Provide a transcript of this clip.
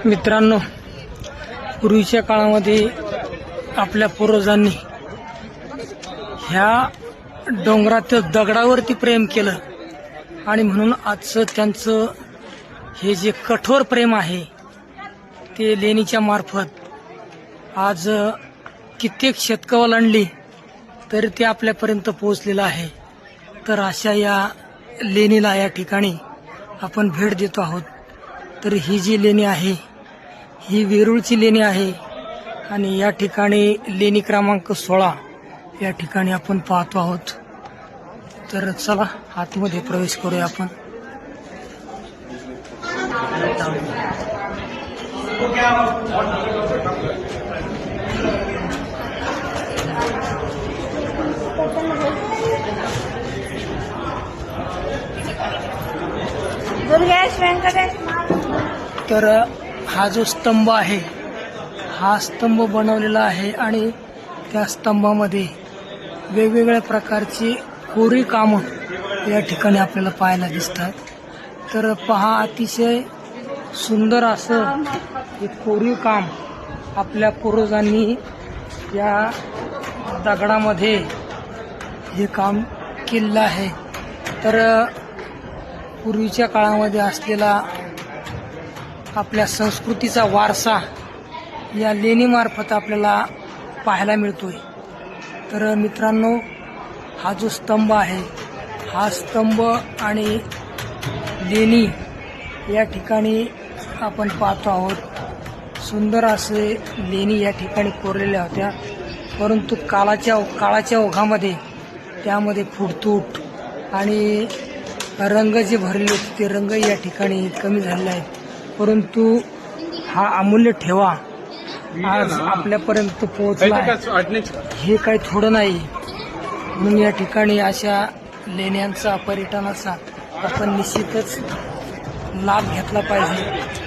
मित्रांनो, पूर्वीच्या काळामध्ये आपल्या पूर्वजांनी ह्या डोंगरातील दगडावरती प्रेम केलं आणि म्हणून आजचं त्यांचं हे जे कठोर प्रेम आहे ते लेणीच्या मार्फत आज कित्येक शतकं ओलांडली तरी ते आपल्यापर्यंत पोहोचलेलं आहे. तर अशा या लेणीला या ठिकाणी आपण भेट देतो आहोत. तर ही जी लेणी आहे ही वेरूळची लेणी आहे आणि या ठिकाणी लेणी क्रमांक 16 या ठिकाणी आपण पाहतो आहोत. तर चला आतमध्ये प्रवेश करूया आपण. तर हा जो स्तंभ आहे हा स्तंभ बनवलेला आहे आणि त्या स्तंभामध्ये वेगवेगळ्या प्रकारची कोरीव कामं या ठिकाणी आपल्याला पाहायला दिसतात. तर पहा, अतिशय सुंदर असं हे कोरीव काम आपल्या पूर्वजांनी या दगडामध्ये हे काम केलेलं आहे. तर पूर्वीच्या काळामध्ये असलेला आपल्या संस्कृतीचा वारसा या लेणीमार्फत आपल्याला पाहायला मिळतोय. तर मित्रांनो, हा जो स्तंभ आहे हा स्तंभ आणि लेणी या ठिकाणी आपण पाहतो आहोत. सुंदर असे लेणी या ठिकाणी कोरलेल्या होत्या, परंतु काळाच्या ओघामध्ये त्यामध्ये फुटतूट आणि रंग जे भरले होते ते रंग या ठिकाणी कमी झालेले आहेत. परंतु हा अमूल्य ठेवा आज आपल्यापर्यंत पोहोचला आहे हे काही थोडं नाही. म्हणून या ठिकाणी अशा लेण्यांचा पर्यटनाचा आपण निश्चितच लाभ घेतला पाहिजे.